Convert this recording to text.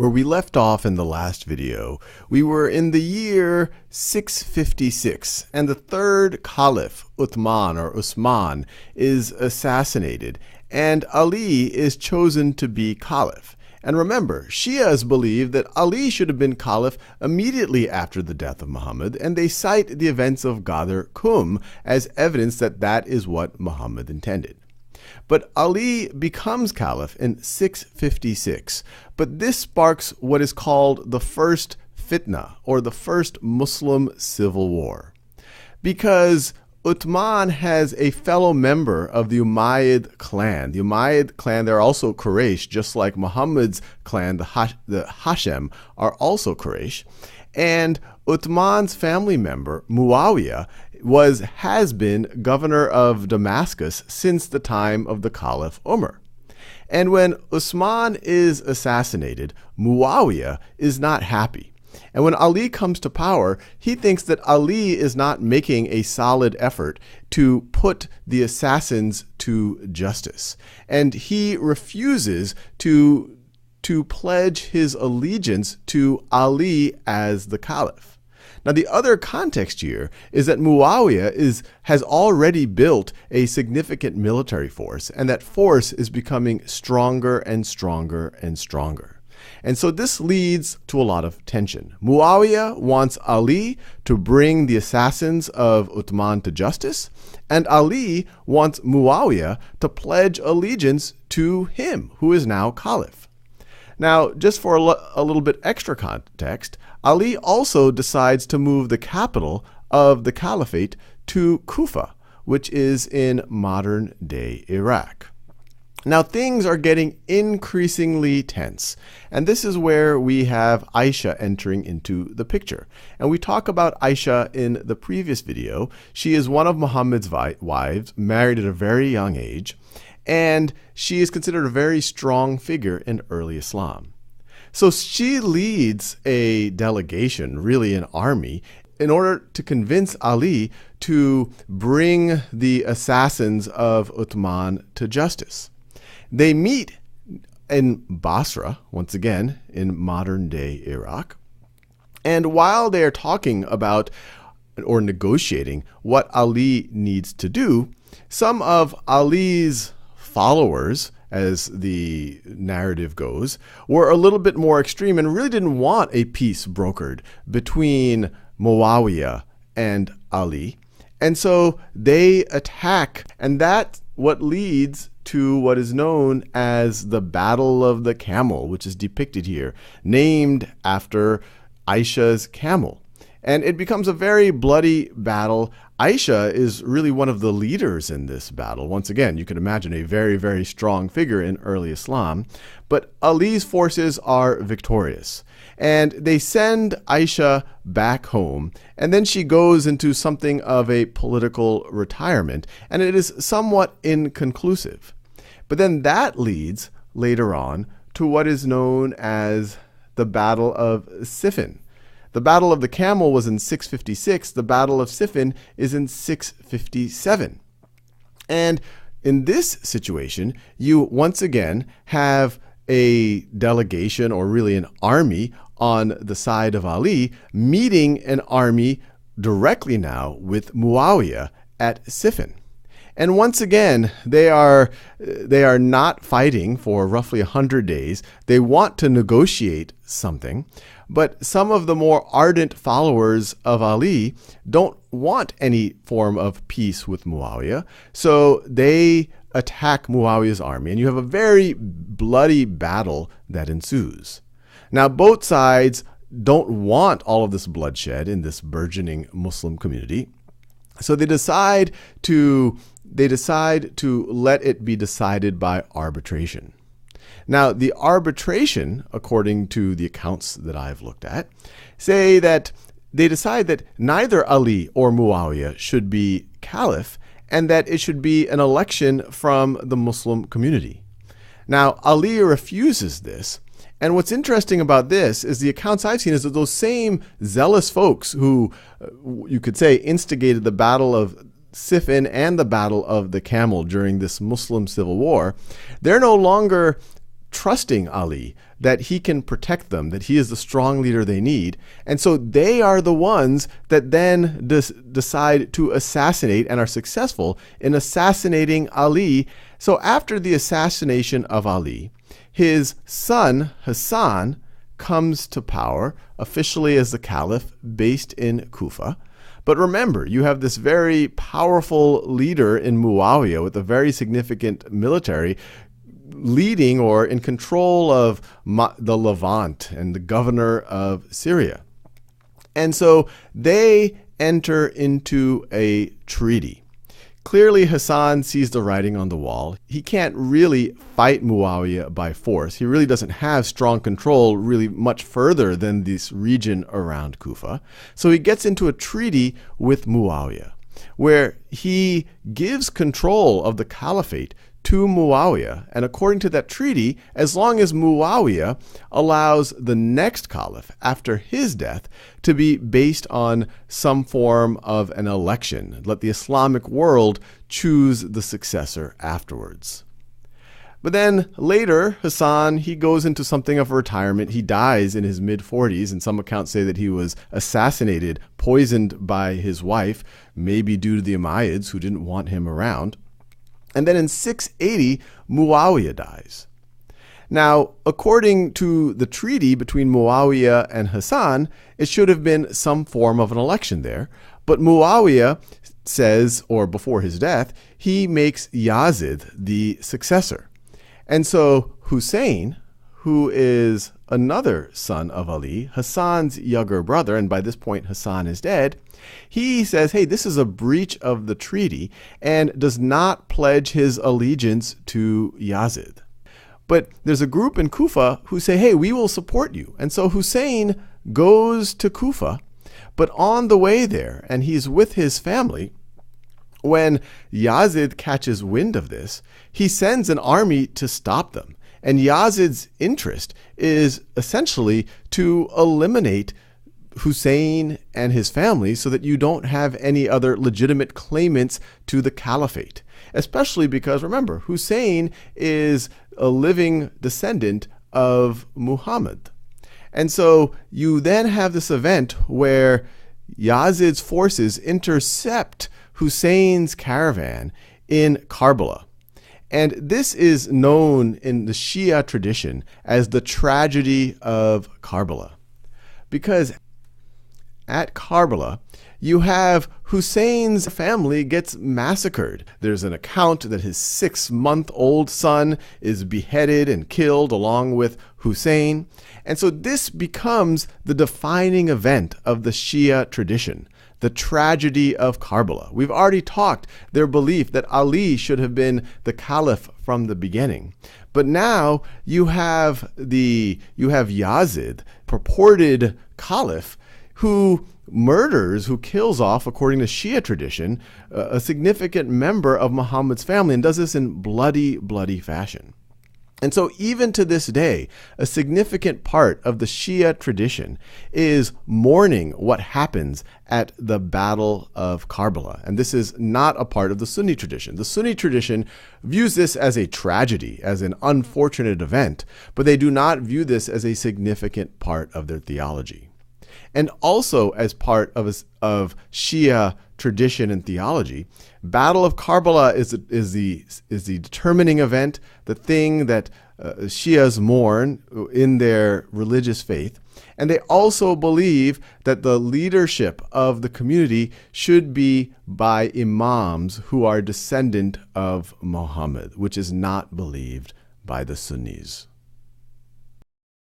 Where we left off in the last video, we were in the year 656, and the third caliph, Uthman or Usman, is assassinated, and Ali is chosen to be caliph. And remember, Shias believe that Ali should have been caliph immediately after the death of Muhammad, and they cite the events of Ghadir Qum as evidence that that is what Muhammad intended. But Ali becomes caliph in 656, but this sparks what is called the first fitna, or the first Muslim civil war. Because Uthman has a fellow member of the Umayyad clan. The Umayyad clan, they're also Quraysh, just like Muhammad's clan, the Hashem, are also Quraysh. And Uthman's family member, Muawiyah, has been governor of Damascus since the time of the Caliph Umar. And when Usman is assassinated, Muawiyah is not happy. And when Ali comes to power, he thinks that Ali is not making a solid effort to put the assassins to justice. And he refuses to pledge his allegiance to Ali as the caliph. Now, the other context here is that Muawiyah has already built a significant military force, and that force is becoming stronger and stronger and stronger. And so this leads to a lot of tension. Muawiyah wants Ali to bring the assassins of Uthman to justice, and Ali wants Muawiyah to pledge allegiance to him, who is now caliph. Now, just for a little bit extra context, Ali also decides to move the capital of the caliphate to Kufa, which is in modern-day Iraq. Now, things are getting increasingly tense, and this is where we have Aisha entering into the picture. And we talk about Aisha in the previous video. She is one of Muhammad's wives, married at a very young age, and she is considered a very strong figure in early Islam. So she leads a delegation, really an army, in order to convince Ali to bring the assassins of Uthman to justice. They meet in Basra, once again, in modern-day Iraq. And while they are talking about or negotiating what Ali needs to do, some of Ali's followers, as the narrative goes, were a little bit more extreme and really didn't want a peace brokered between Muawiyah and Ali. And so they attack, and that's what leads to what is known as the Battle of the Camel, which is depicted here, named after Aisha's camel. And it becomes a very bloody battle. Aisha is really one of the leaders in this battle. Once again, you can imagine a very, very strong figure in early Islam. But Ali's forces are victorious. And they send Aisha back home. And then she goes into something of a political retirement. And it is somewhat inconclusive. But then that leads, later on, to what is known as the Battle of Siffin. The Battle of the Camel was in 656. The Battle of Siffin is in 657. And in this situation, you once again have a delegation, or really an army, on the side of Ali, meeting an army directly now with Muawiyah at Siffin. And once again, they are not fighting for roughly 100 days. They want to negotiate something. But some of the more ardent followers of Ali don't want any form of peace with Muawiyah. So they attack Muawiyah's army. And you have a very bloody battle that ensues. Now, both sides don't want all of this bloodshed in this burgeoning Muslim community. So they decide to let it be decided by arbitration. Now, the arbitration, according to the accounts that I've looked at, say that they decide that neither Ali or Muawiyah should be caliph, and that it should be an election from the Muslim community. Now, Ali refuses this. And what's interesting about this is the accounts I've seen is that those same zealous folks who, you could say, instigated the Battle of Siffin and the Battle of the Camel during this Muslim civil war, they're no longer trusting Ali, that he can protect them, that he is the strong leader they need. And so they are the ones that then decide to assassinate and are successful in assassinating Ali. So after the assassination of Ali, his son Hassan comes to power officially as the caliph based in Kufa. But remember, you have this very powerful leader in Muawiyah with a very significant military leading or in control of the Levant and the governor of Syria. And so they enter into a treaty. Clearly, Hassan sees the writing on the wall. He can't really fight Muawiyah by force. He really doesn't have strong control really much further than this region around Kufa. So he gets into a treaty with Muawiyah, where he gives control of the caliphate to Muawiyah. And according to that treaty, as long as Muawiyah allows the next caliph after his death to be based on some form of an election, let the Islamic world choose the successor afterwards. But then later, Hassan, he goes into something of a retirement. He dies in his mid-40s, and some accounts say that he was assassinated, poisoned by his wife, maybe due to the Umayyads who didn't want him around. And then in 680, Muawiyah dies. Now, according to the treaty between Muawiyah and Hassan, it should have been some form of an election there. But Muawiyah says, or before his death, he makes Yazid the successor. And so Hussein, who is another son of Ali, Hassan's younger brother, and by this point Hassan is dead, he says, hey, this is a breach of the treaty, and does not pledge his allegiance to Yazid. But there's a group in Kufa who say, hey, we will support you. And so Hussein goes to Kufa, but on the way there, and he's with his family, when Yazid catches wind of this, he sends an army to stop them. And Yazid's interest is essentially to eliminate Hussein and his family so that you don't have any other legitimate claimants to the caliphate. Especially because, remember, Hussein is a living descendant of Muhammad. And so you then have this event where Yazid's forces intercept Hussein's caravan in Karbala. And this is known in the Shia tradition as the tragedy of Karbala. Because at Karbala, you have Hussein's family gets massacred. There's an account that his 6-month-old son is beheaded and killed along with Hussein. And so this becomes the defining event of the Shia tradition, the tragedy of Karbala. We've already talked their belief that Ali should have been the caliph from the beginning. But now you have Yazid, purported caliph, who murders, who kills off, according to Shia tradition, a significant member of Muhammad's family, and does this in bloody, bloody fashion. And so even to this day, a significant part of the Shia tradition is mourning what happens at the Battle of Karbala. And this is not a part of the Sunni tradition. The Sunni tradition views this as a tragedy, as an unfortunate event, but they do not view this as a significant part of their theology. And also as part of Shia tradition and theology, Battle of Karbala is the determining event, the thing that Shias mourn in their religious faith. And they also believe that the leadership of the community should be by imams who are descendant of Muhammad, which is not believed by the Sunnis.